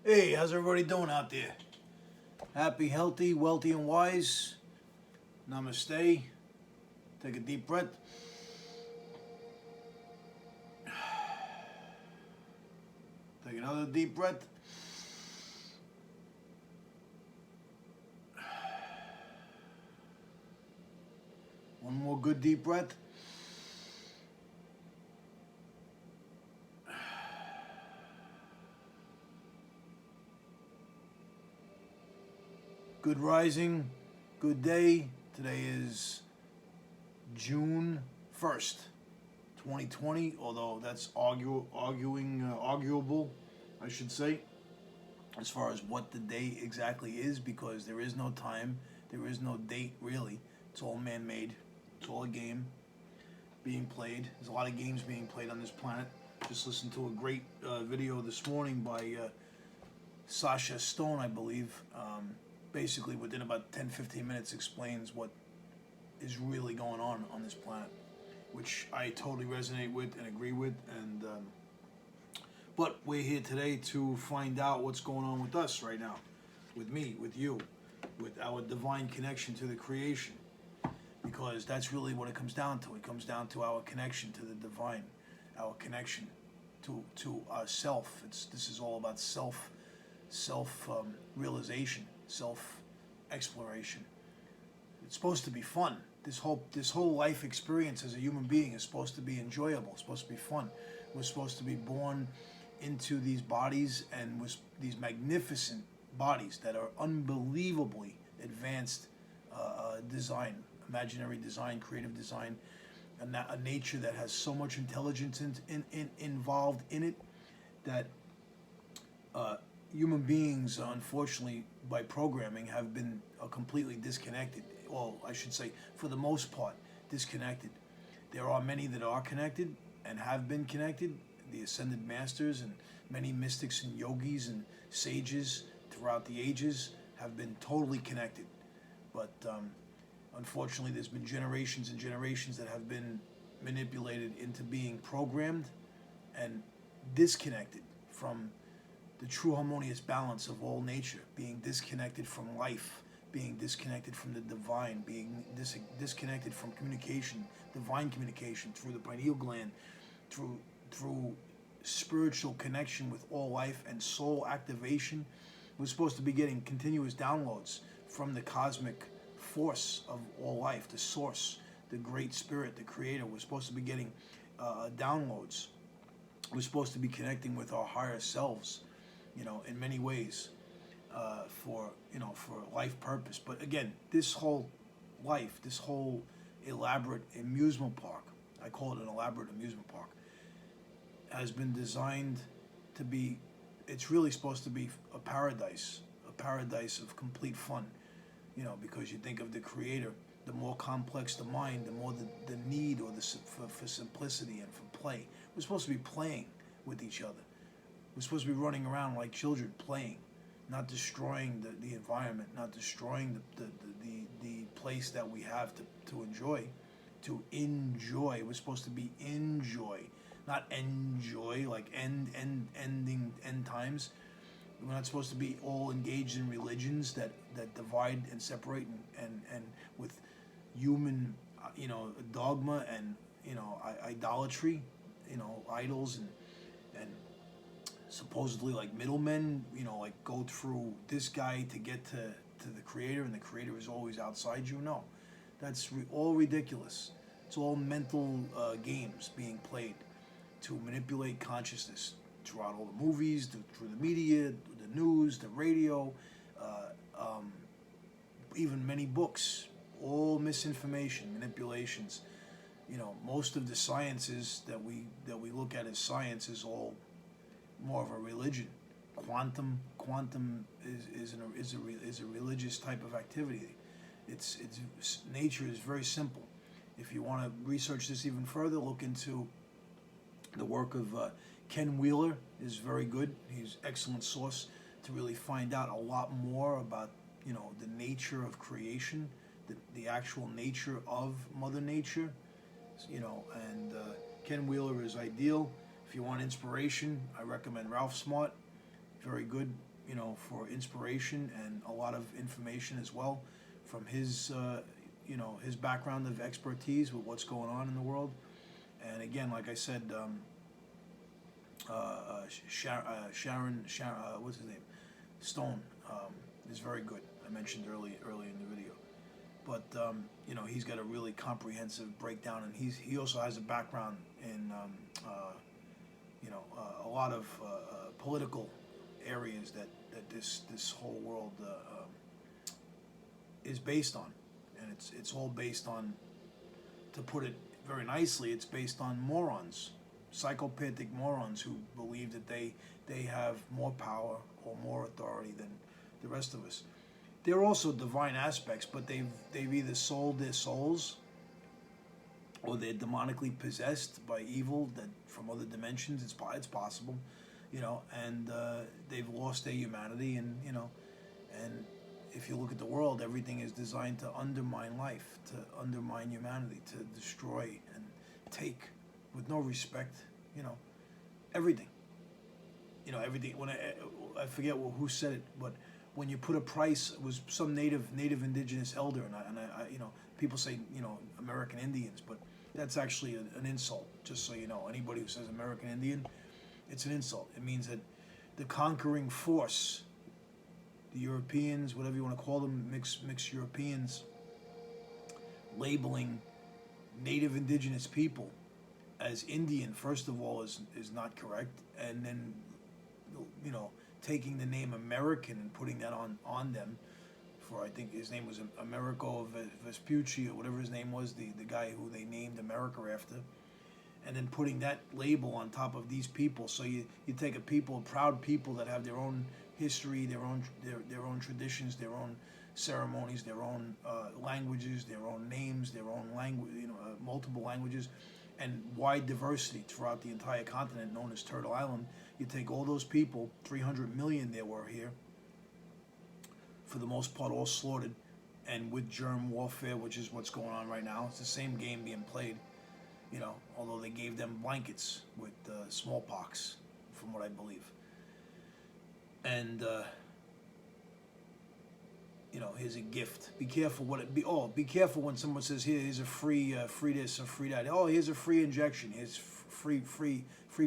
Hey, how's everybody doing out there? Happy, healthy, wealthy, and wise. Namaste. Take a deep breath. Take another deep breath. One more good deep breath. Good rising, good day. Today is June 1st, 2020, although that's arguable, I should say, as far as what the day exactly is, because there is no time, there is no date really. It's all man-made. It's all a game being played. There's a lot of games being played on this planet. Just listened to a great video this morning by Sasha Stone, I believe. Basically, within about 10-15 minutes, explains what is really going on this planet, which I totally resonate with and agree with. And but we're here today to find out what's going on with us right now, with me, with you, with our divine connection to the creation, because that's really what it comes down to. It comes down to our connection to the divine, our connection to ourself. This is all about self realization, self exploration. It's supposed to be fun. This whole life experience as a human being is supposed to be enjoyable. It's supposed to be fun. We're supposed to be born into these bodies, and these magnificent bodies that are unbelievably advanced design, imaginary design, creative design, a nature that has so much intelligence involved in it that human beings, unfortunately, by programming, have been completely disconnected. Well, I should say, for the most part, disconnected. There are many that are connected and have been connected. The ascended masters and many mystics and yogis and sages throughout the ages have been totally connected. But unfortunately, there's been generations and generations that have been manipulated into being programmed and disconnected from the true harmonious balance of all nature, being disconnected from life, being disconnected from the divine, being disconnected from communication, divine communication through the pineal gland, through spiritual connection with all life and soul activation. We're supposed to be getting continuous downloads from the cosmic force of all life, the source, the great spirit, the creator. We're supposed to be getting downloads. We're supposed to be connecting with our higher selves, in many ways, for life purpose. But again, this whole life, this whole elaborate amusement park, I call it an elaborate amusement park, has been designed to be, it's really supposed to be a paradise of complete fun, because you think of the creator, the more complex the mind, the more the need for simplicity and for play. We're supposed to be playing with each other. We're supposed to be running around like children, playing, not destroying the environment, not destroying the place that we have to enjoy. To enjoy. We're supposed to be enjoy, not enjoy like ending end times. We're not supposed to be all engaged in religions that divide and separate and with human dogma and idolatry, idols and supposedly like middlemen, like go through this guy to get to the creator, and the creator is always outside you. No, that's all ridiculous. It's all mental games being played to manipulate consciousness throughout all the movies, through the media, the news, the radio, even many books. All misinformation, manipulations. Most of the sciences that we look at as science is all more of a religion. Quantum is a religious type of activity. It's nature is very simple. If you want to research this even further, look into the work of Ken Wheeler. Is very good. He's an excellent source to really find out a lot more about the nature of creation, the actual nature of Mother Nature. And Ken Wheeler is ideal. If you want inspiration, I recommend Ralph Smart. Very good for inspiration and a lot of information as well from his, his background of expertise with what's going on in the world. And again, like I said, Sharon, what's his name? Stone is very good. I mentioned early in the video. But he's got a really comprehensive breakdown, and he also has a background in a lot of political areas that this whole world is based on, and it's all based on, to put it very nicely, it's based on morons, psychopathic morons who believe that they have more power or more authority than the rest of us. They're also divine aspects, but they've either sold their souls, or they're demonically possessed by evil that from other dimensions. It's possible, and they've lost their humanity, and if you look at the world, everything is designed to undermine life, to undermine humanity, to destroy and take with no respect, everything. Everything. When I forget who said it, but when you put a price, it was some native indigenous elder, and I people say American Indians, but that's actually an insult. Just so you know, anybody who says American Indian, it's an insult. It means that the conquering force, the Europeans, whatever you want to call them, mixed Europeans, labeling native indigenous people as Indian, first of all, is not correct, and then taking the name American and putting that on them, for I think his name was Americo Vespucci or whatever his name was, the guy who they named America after, and then putting that label on top of these people. So you take a proud people that have their own history, their own traditions, their own ceremonies, their own languages, their own names, their own language, multiple languages, and wide diversity throughout the entire continent known as Turtle Island. You take all those people, 300 million there were here, for the most part all slaughtered, and with germ warfare, which is what's going on right now. It's the same game being played, although they gave them blankets with smallpox, from what I believe. And, here's a gift. Be careful be careful when someone says, here's a free this or free that. Oh, here's a free injection. Here's free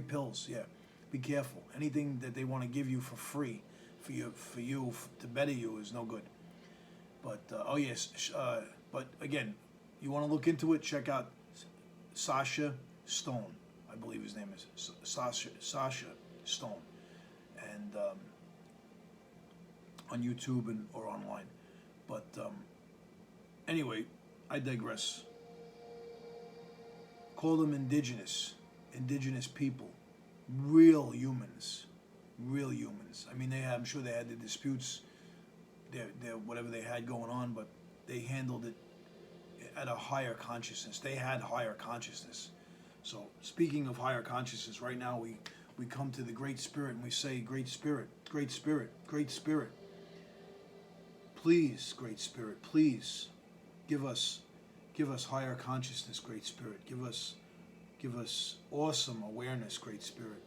pills. Yeah. Be careful. Anything that they want to give you for free, for you to better you, is no good. But but again, you want to look into it. Check out Sasha Stone. I believe his name is Sasha Stone, and on YouTube or online. But anyway, I digress. Call them indigenous people. Real humans. I mean, I'm sure they had the disputes, their whatever they had going on, but they handled it at a higher consciousness. They had higher consciousness. So speaking of higher consciousness, right now we come to the Great Spirit and we say, Great Spirit, Great Spirit, Great Spirit. Please, Great Spirit, please give us higher consciousness, Great Spirit. Give us awesome awareness, Great Spirit.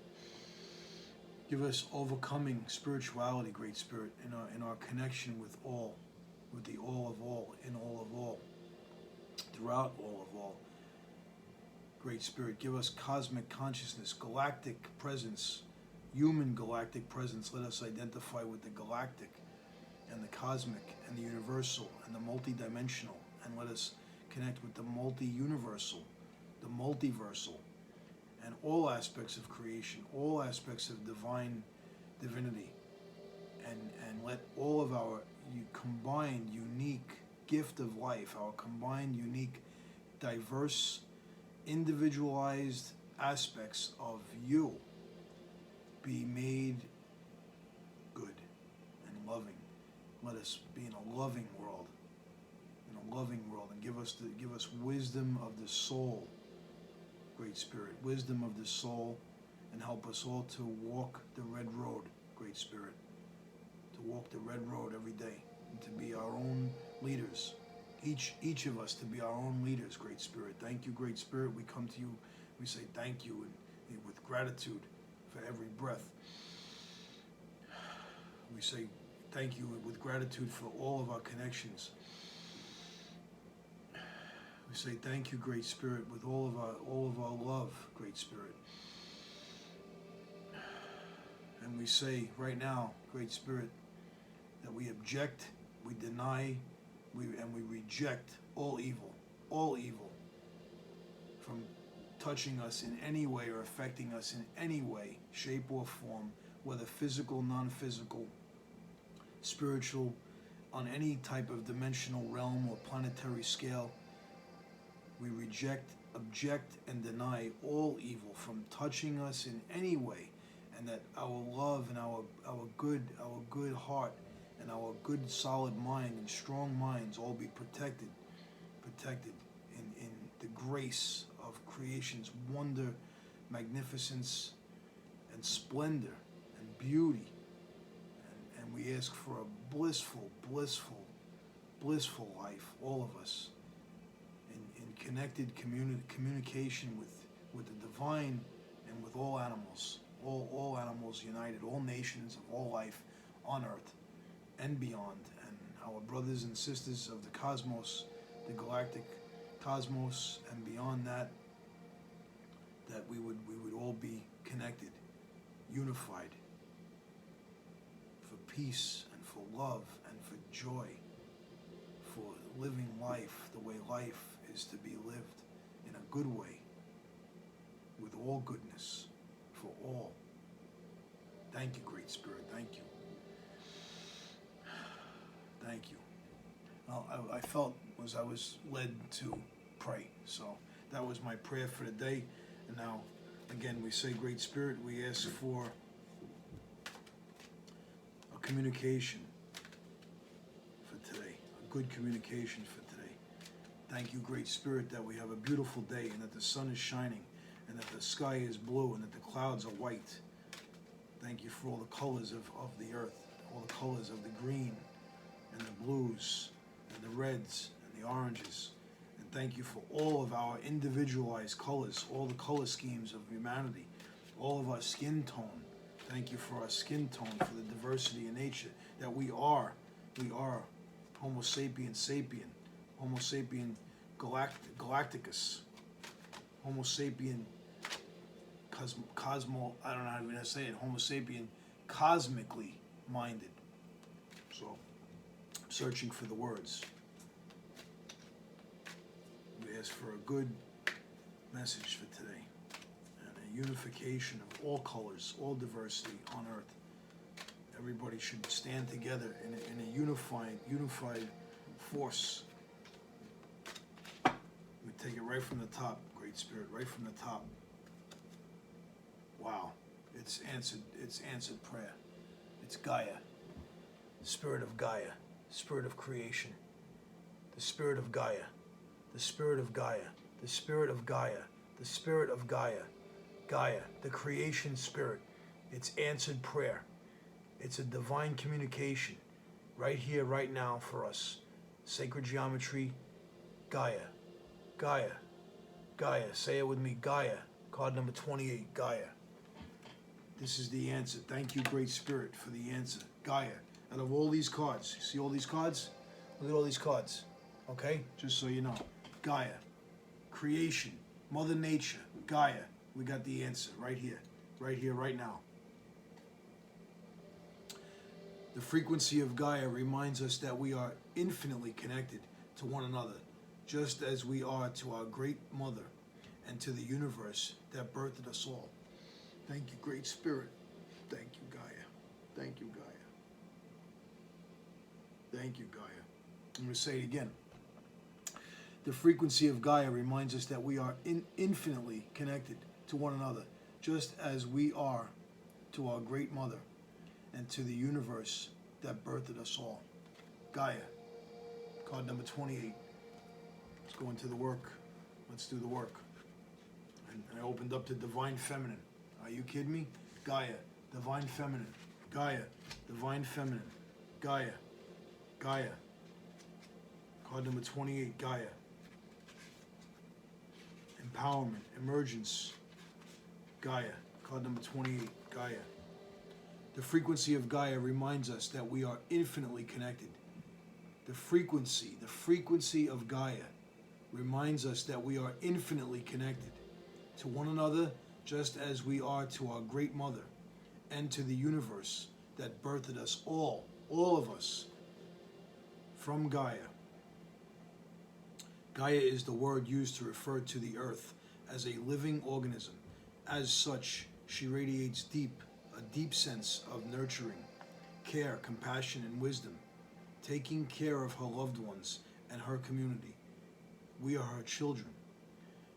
Give us overcoming spirituality, Great Spirit, in our connection with all, with the all of all, in all of all, throughout all of all. Great Spirit, give us cosmic consciousness, galactic presence, human galactic presence. Let us identify with the galactic and the cosmic and the universal and the multidimensional, and let us connect with the multi-universal, the multiversal, and all aspects of creation, all aspects of divinity, and let all of our combined unique gift of life, our combined unique diverse individualized aspects of you be made good and loving. Let us be in a loving world, and give us wisdom of the soul, Great Spirit, wisdom of the soul, and help us all to walk the red road, Great Spirit, to walk the red road every day, and to be our own leaders. Each of us to be our own leaders, Great Spirit. Thank you, Great Spirit. We come to you, we say thank you, and with gratitude for every breath. We say thank you with gratitude for all of our connections. We say thank you, Great Spirit, with all of our love, Great Spirit. And we say right now, Great Spirit, that we object, we deny, and we reject all evil from touching us in any way or affecting us in any way, shape or form, whether physical, non-physical, spiritual, on any type of dimensional realm or planetary scale. We reject, object, and deny all evil from touching us in any way, and that our love and our good heart and our good solid mind and strong minds all be protected in the grace of creation's wonder, magnificence, and splendor and beauty. And we ask for a blissful life, all of us, in connected communication with the divine and with all animals, all animals united, all nations of all life on earth and beyond, and our brothers and sisters of the cosmos, the galactic cosmos, and beyond that we would all be connected, unified, for peace and for love and for joy, for living life the way life is to be lived, in a good way, with all goodness, for all. Thank you, Great Spirit, thank you. Thank you. I felt as I was led to pray, so that was my prayer for the day. And now, again, we say, Great Spirit, we ask for a communication for today, a good communication for today. Thank you, Great Spirit, that we have a beautiful day and that the sun is shining and that the sky is blue and that the clouds are white. Thank you for all the colors of the earth, all the colors of the green and the blues and the reds and the oranges. And thank you for all of our individualized colors, all the color schemes of humanity, all of our skin tone. Thank you for our skin tone, for the diversity in nature, that we are Homo sapien sapien, Homo sapien galacticus, Homo sapien cosmo, I don't know how to say it, Homo sapien cosmically minded. So, searching for the words. We ask for a good message for today and a unification of all colors, all diversity on earth. Everybody should stand together in a unified force. We take it right from the top, Great Spirit, right from the top. Wow, it's answered prayer. It's Gaia, Spirit of Gaia, Spirit of creation, the Spirit of Gaia, the Spirit of Gaia, the Spirit of Gaia, the Spirit of Gaia, Gaia, the creation spirit. It's answered prayer. It's a divine communication right here, right now for us. Sacred geometry, Gaia, Gaia, Gaia. Say it with me, Gaia. Card number 28, Gaia. This is the answer. Thank you, Great Spirit, for the answer. Gaia. Out of all these cards, see all these cards? Look at all these cards. Okay? Just so you know. Gaia. Creation. Mother Nature. Gaia. We got the answer right here. Right here, right now. The frequency of Gaia reminds us that we are infinitely connected to one another, just as we are to our Great Mother and to the universe that birthed us all. Thank you, Great Spirit. Thank you, Gaia. Thank you, Gaia. Thank you, Gaia. I'm going to say it again. The frequency of Gaia reminds us that we are infinitely connected to one another, just as we are to our Great Mother and to the universe that birthed us all. Gaia. Card number 28. Let's go into the work. Let's do the work. And I opened up to Divine Feminine. Are you kidding me? Gaia, Divine Feminine. Gaia, Divine Feminine. Gaia, Gaia. Card number 28, Gaia. Empowerment, Emergence. Gaia. Card number 28, Gaia. The frequency of Gaia reminds us that we are infinitely connected. The frequency of Gaia reminds us that we are infinitely connected to one another, just as we are to our Great Mother and to the universe that birthed us all of us, from Gaia. Gaia is the word used to refer to the earth as a living organism. As such, she radiates a deep sense of nurturing, care, compassion, and wisdom, taking care of her loved ones and her community. We are her children.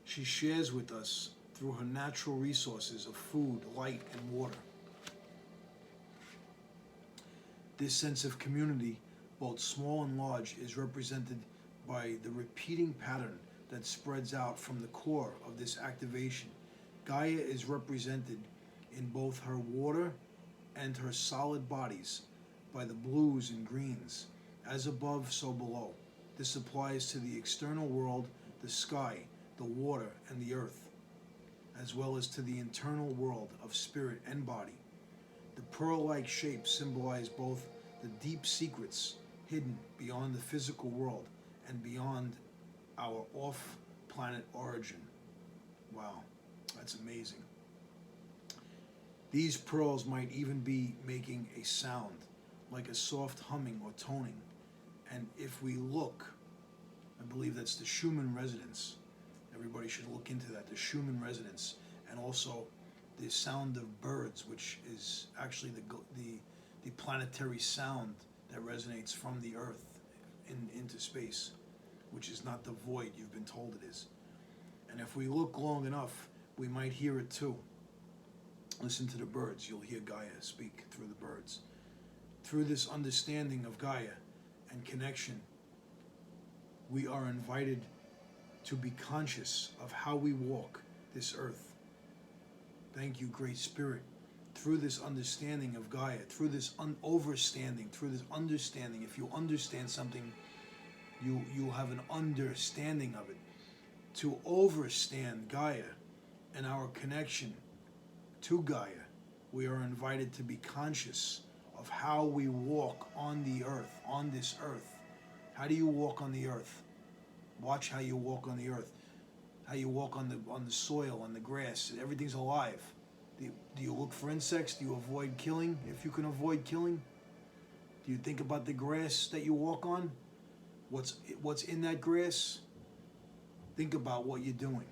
She shares with us through her natural resources of food, light, and water. This sense of community, both small and large, is represented by the repeating pattern that spreads out from the core of this activation. Gaia is represented in both her water and her solid bodies by the blues and greens, as above, so below. This applies to the external world, the sky, the water, and the earth, as well as to the internal world of spirit and body. The pearl-like shapes symbolize both the deep secrets hidden beyond the physical world and beyond our off-planet origin. Wow, that's amazing. These pearls might even be making a sound, like a soft humming or toning. And if we look, I believe that's the Schumann resonance. Everybody should look into that, the Schumann resonance, and also the sound of birds, which is actually the planetary sound that resonates from the Earth into space, which is not the void you've been told it is. And if we look long enough, we might hear it too. Listen to the birds. You'll hear Gaia speak through the birds. Through this understanding of Gaia and connection, we are invited to be conscious of how we walk this earth. Thank you, Great Spirit. Through this understanding of Gaia, through this understanding, if you understand something, you have an understanding of it. To overstand Gaia and our connection to Gaia, we are invited to be conscious of how we walk on the earth, on this earth. How do you walk on the earth? Watch how you walk on the earth. How you walk on the soil, on the grass. Everything's alive. Do you look for insects? Do you avoid killing if you can avoid killing? Do you think about the grass that you walk on? What's in that grass? Think about what you're doing.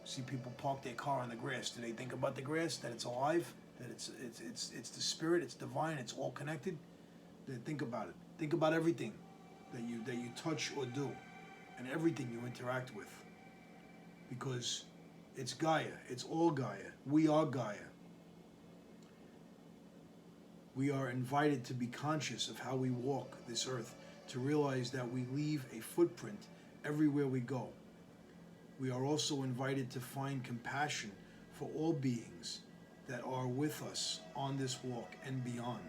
See people park their car on the grass. Do they think about the grass, that it's alive, that it's the spirit, it's divine, it's all connected? Then think about it. Think about everything that you touch or do, and everything you interact with. Because it's Gaia. It's all Gaia. We are Gaia. We are invited to be conscious of how we walk this earth, to realize that we leave a footprint everywhere we go. We are also invited to find compassion for all beings that are with us on this walk and beyond.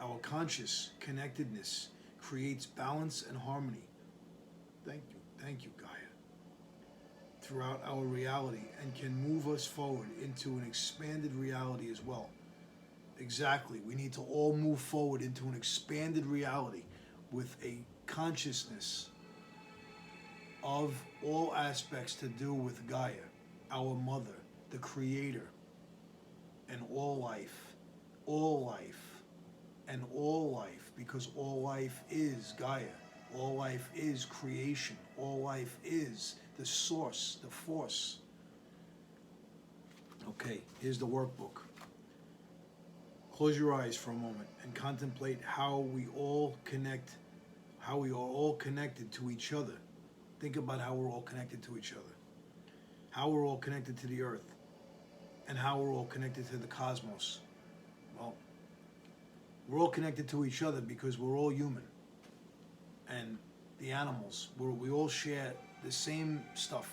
Our conscious connectedness creates balance and harmony. Thank you, Gaia, throughout our reality, and can move us forward into an expanded reality as well. Exactly, we need to all move forward into an expanded reality with a consciousness of all aspects to do with Gaia, our mother, the creator, and all life, and all life, because all life is Gaia. All life is creation. All life is the source, the force. Okay, here's the workbook. Close your eyes for a moment and contemplate how we are all connected to each other. Think about how we're all connected to each other. How we're all connected to the earth. And how we're all connected to the cosmos. Well, we're all connected to each other because we're all human. And the animals, we all share the same stuff.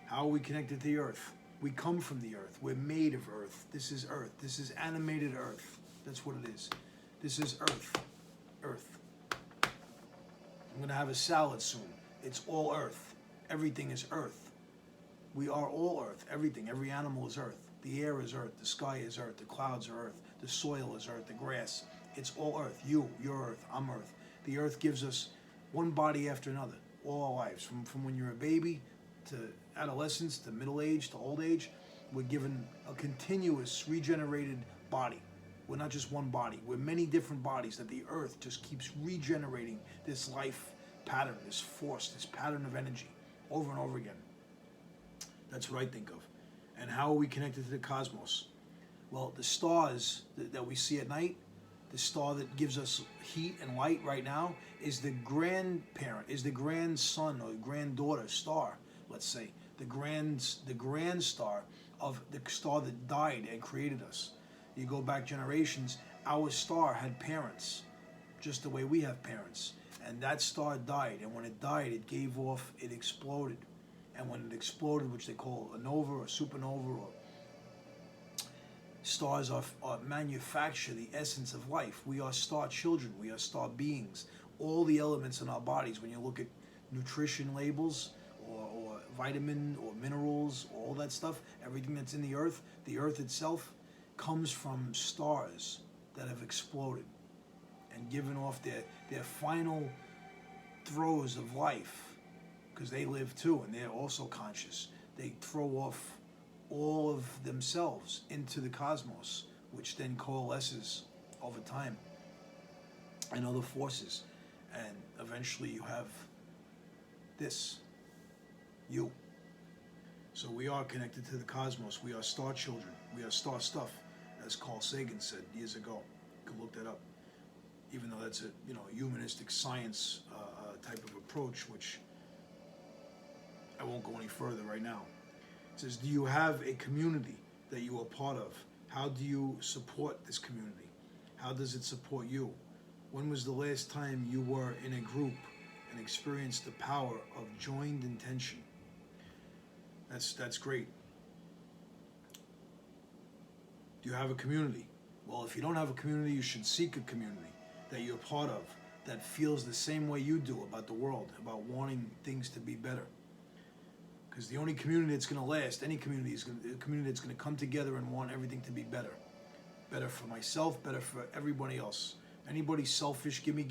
How are we connected to the earth? We come from the earth. We're made of earth. This is earth. This is animated earth. That's what it is. This is earth. Earth. I'm going to have a salad soon. It's all earth. Everything is earth. We are all earth. Everything. Every animal is earth. The air is earth, the sky is earth, the clouds are earth, the soil is earth, the grass. It's all earth. You're earth, I'm earth. The earth gives us one body after another, all our lives. From when you're a baby to adolescence to middle age to old age, we're given a continuous regenerated body. We're not just one body. We're many different bodies that the earth just keeps regenerating this life pattern, this force, this pattern of energy over and over again. That's what I think of. And how are we connected to the cosmos? Well, the stars that we see at night, the star that gives us heat and light right now, is the grandparent, is the grandson or granddaughter star, let's say. The grand star of the star that died and created us. You go back generations, our star had parents, just the way we have parents. And that star died, and when it died, it gave off, it exploded. And when it exploded, which they call a nova or supernova, or stars are manufacture the essence of life. We are star children, we are star beings. All the elements in our bodies, when you look at nutrition labels, or vitamin or minerals, all that stuff, everything that's in the earth itself comes from stars that have exploded and given off their final throes of life, because they live too and they're also conscious. They throw off all of themselves into the cosmos, which then coalesces over time and other forces, and eventually you have this, you. So we are connected to the cosmos. We are star children. We are star stuff, as Carl Sagan said years ago. You can look that up. Even though that's a humanistic science type of approach, which I won't go any further right now. It says, do you have a community that you are part of? How do you support this community? How does it support you? When was the last time you were in a group and experienced the power of joined intention? That's great. Do you have a community? Well, if you don't have a community, you should seek a community that you're part of, that feels the same way you do about the world, about wanting things to be better. Because the only community that's going to last, any community, is a community that's going to come together and want everything to be better. Better for myself, better for everybody else. Anybody selfish, gimme,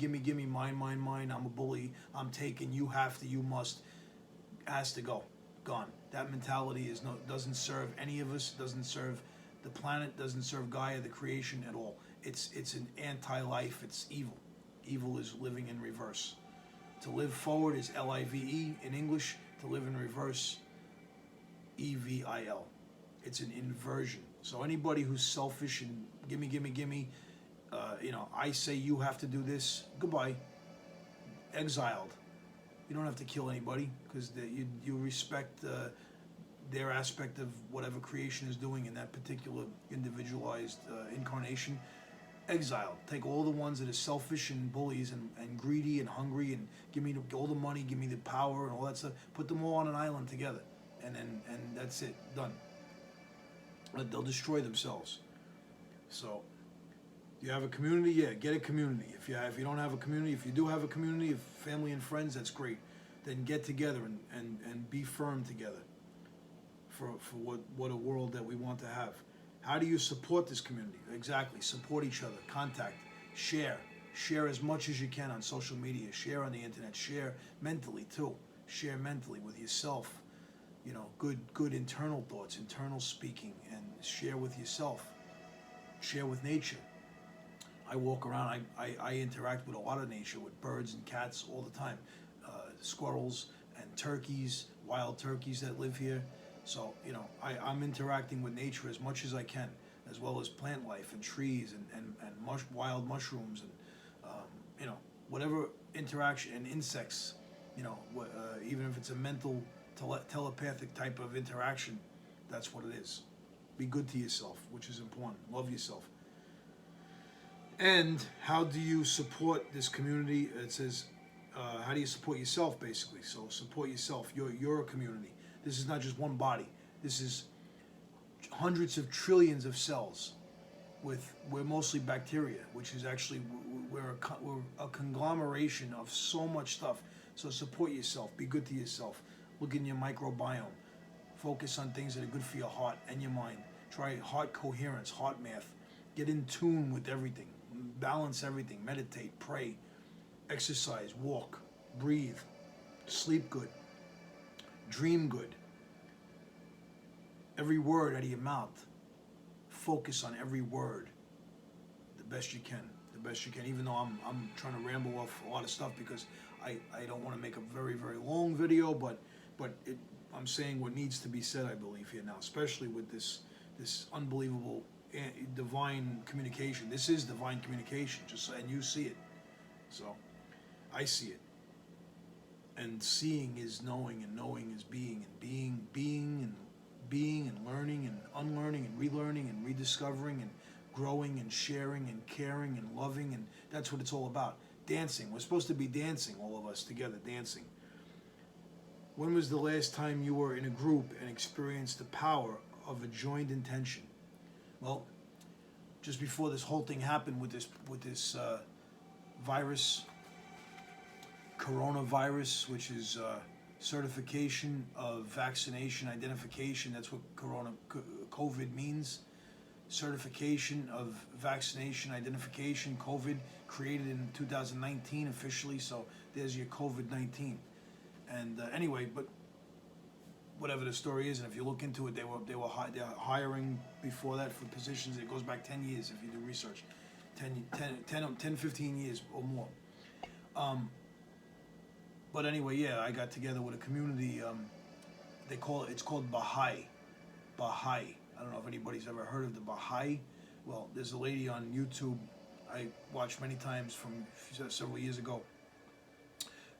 mine, I'm a bully, I'm taken, you have to, you must, has to go. Gone. That mentality doesn't serve any of us, doesn't serve the planet, doesn't serve Gaia, the creation, at all. It's an anti-life, it's evil. Evil is living in reverse. To live forward is L-I-V-E in English. To live in reverse, E-V-I-L. It's an inversion. So anybody who's selfish and gimme, I say you have to do this, goodbye. Exiled. You don't have to kill anybody, because you respect their aspect of whatever creation is doing in that particular individualized incarnation. Exiled. Take all the ones that are selfish and bullies and greedy and hungry and give me all the money, give me the power and all that stuff. Put them all on an island together, and that's it. Done. They'll destroy themselves. So, you have a community? Yeah, get a community. If you don't have a community, if you do have a community of family and friends, that's great. Then get together and be firm together for what a world that we want to have. How do you support this community? Exactly. Support each other. Contact. Share. Share as much as you can on social media. Share on the internet. Share mentally too. Share mentally with yourself. Good internal thoughts, internal speaking, and share with yourself. Share with nature. I walk around, I interact with a lot of nature, with birds and cats all the time. Squirrels and turkeys, wild turkeys that live here. So, I'm interacting with nature as much as I can, as well as plant life and trees and wild mushrooms and, whatever interaction, and insects, even if it's a mental, telepathic type of interaction, that's what it is. Be good to yourself, which is important. Love yourself. And how do you support this community? It says, how do you support yourself, basically? So support yourself. You're a community. This is not just one body. This is hundreds of trillions of cells. We're mostly bacteria, which is actually, we're a conglomeration of so much stuff. So support yourself. Be good to yourself. Look in your microbiome. Focus on things that are good for your heart and your mind. Try heart coherence, heart math. Get in tune with everything. Balance everything. Meditate, pray, exercise, walk, breathe, sleep good, dream good. Every word out of your mouth, focus on every word the best you can. The best you can, even though I'm trying to ramble off a lot of stuff because I don't want to make a very, very long video, but I'm saying what needs to be said, I believe, here now, especially with this unbelievable divine communication. This is divine communication, and you see it. So I see it. And seeing is knowing, and knowing is being, and being and learning and unlearning and relearning and rediscovering and growing and sharing and caring and loving, and that's what it's all about. Dancing. We're supposed to be dancing, all of us together, dancing. When was the last time you were in a group and experienced the power of a joined intention? Well, just before this whole thing happened with this virus, coronavirus, which is certification of vaccination identification. That's what COVID means. Certification of vaccination identification, COVID, created in 2019 officially, so there's your COVID-19. And anyway, but whatever the story is, and if you look into it, they're hiring before that for positions. It goes back 10 years if you do research, 10, 15 years or more. But anyway, yeah, I got together with a community. It's called Baha'i. Baha'i. I don't know if anybody's ever heard of the Baha'i. Well, there's a lady on YouTube I watched many times from several years ago.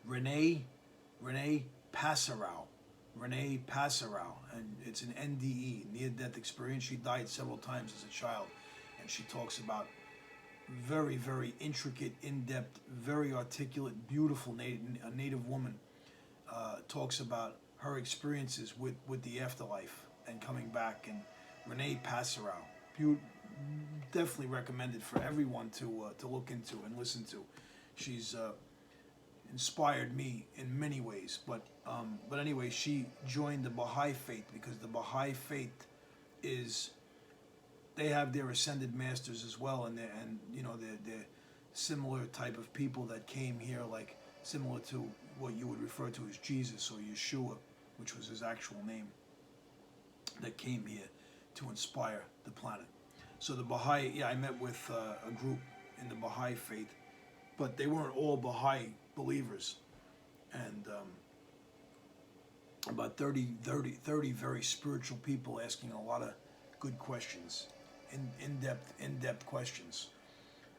Renee Passarau. Renee Passarau, and it's an NDE, near-death experience. She died several times as a child, and she talks about very, very intricate, in-depth, very articulate, beautiful native woman. Talks about her experiences with the afterlife and coming back. And Renee Passarau, definitely recommended for everyone to look into and listen to. She's inspired me in many ways, but anyway, she joined the Baha'i faith because the Baha'i faith is, they have their ascended masters as well, and they're similar type of people that came here, like similar to what you would refer to as Jesus or Yeshua, which was his actual name, that came here to inspire the planet. So the Baha'i, yeah, I met with a group in the Baha'i faith, but they weren't all Baha'i believers, and about 30 very spiritual people asking a lot of good questions, in-depth questions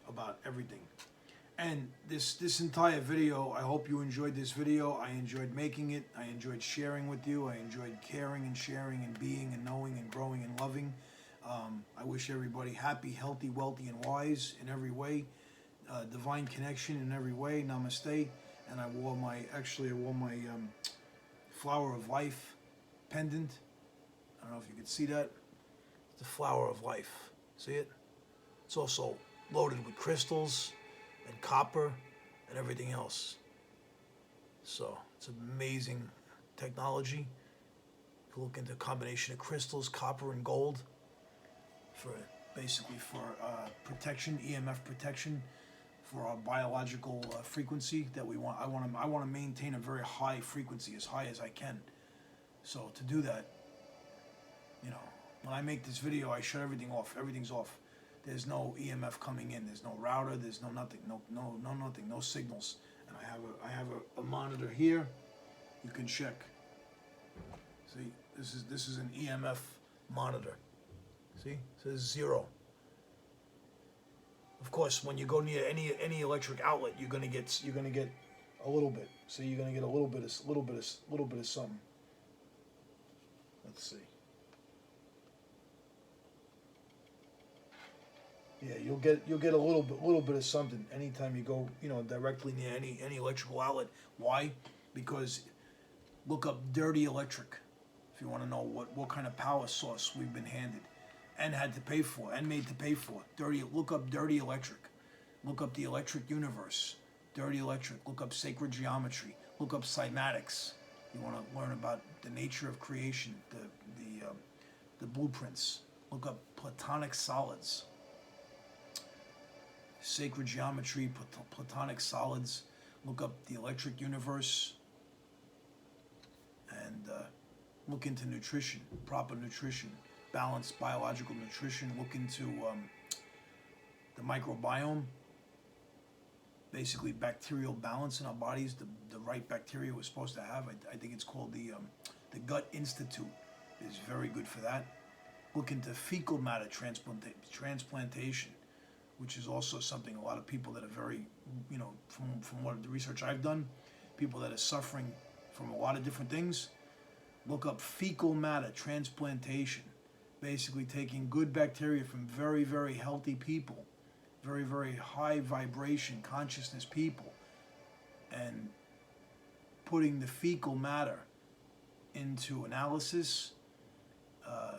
about everything. And this entire video, I hope you enjoyed this video. I enjoyed making it. I enjoyed sharing with you. I enjoyed caring and sharing and being and knowing and growing and loving. I wish everybody happy, healthy, wealthy, and wise in every way. Divine connection in every way. Namaste. And I wore my flower of life pendant. I don't know if you can see that. It's the flower of life. See it? It's also loaded with crystals and copper and everything else. So it's amazing technology. You can look into a combination of crystals, copper, and gold for protection, EMF protection, for our biological frequency that we want. I want to maintain a very high frequency, as high as I can. So to do that, when I make this video, I shut everything off. Everything's off. There's no EMF coming in. There's no router. There's no nothing. No nothing. No signals. And I have a monitor here. You can check. See, this is an EMF monitor. See, it says 0. Of course, when you go near any electric outlet, you're gonna get a little bit. So you're gonna get a little bit of something. Let's see. Yeah, you'll get a little bit of something anytime you go, directly near any electrical outlet. Why? Because look up dirty electric if you want to know what kind of power source we've been handed and had to pay for and made to pay for. Look up dirty electric. Look up the electric universe. Dirty electric. Look up sacred geometry. Look up cymatics. You want to learn about the nature of creation, the blueprints, Look up platonic solids. Sacred geometry, platonic solids. Look up the electric universe. And look into nutrition, proper nutrition, balanced biological nutrition. Look into the microbiome. Basically bacterial balance in our bodies, the right bacteria we're supposed to have. I think it's called the Gut Institute is very good for that. Look into fecal matter transplantation, which is also something a lot of people that are very, from what the research I've done, people that are suffering from a lot of different things, look up fecal matter transplantation. Basically taking good bacteria from very, very healthy people, very, very high vibration consciousness people, and putting the fecal matter into analysis,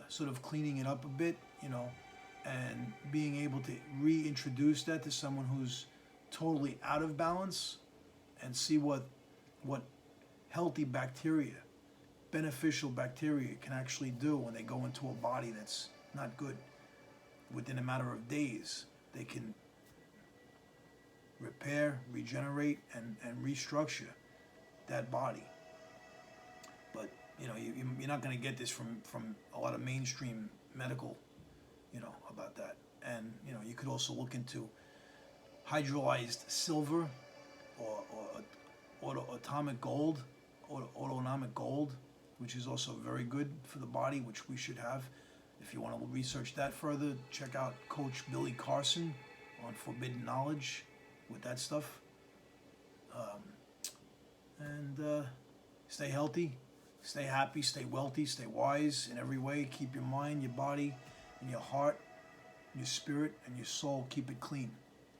sort of cleaning it up a bit, and being able to reintroduce that to someone who's totally out of balance, and see what healthy bacteria, beneficial bacteria can actually do when they go into a body that's not good. Within a matter of days, they can repair, regenerate, and restructure that body. But you're not going to get this from a lot of mainstream medical, about that. And you could also look into hydrolyzed silver or atomic gold, or autonomic gold, which is also very good for the body, which we should have. If you want to research that further, check out Coach Billy Carson on Forbidden Knowledge with that stuff. And stay healthy, stay happy, stay wealthy, stay wise in every way. Keep your mind, your body, and your heart, your spirit, and your soul, keep it clean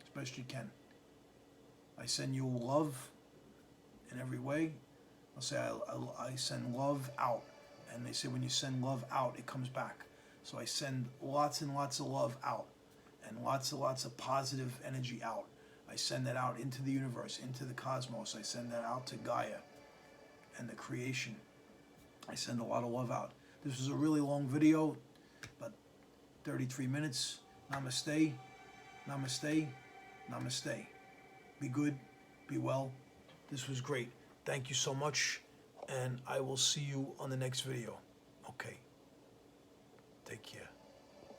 as best you can. I send you love in every way. I'll say I send love out. And they say when you send love out, it comes back. So I send lots and lots of love out, and lots and lots of positive energy out. I send that out into the universe, into the cosmos. I send that out to Gaia and the creation. I send a lot of love out. This was a really long video, about 33 minutes. Namaste, namaste, namaste. Be good, be well. This was great. Thank you so much, and I will see you on the next video. Okay. Take care.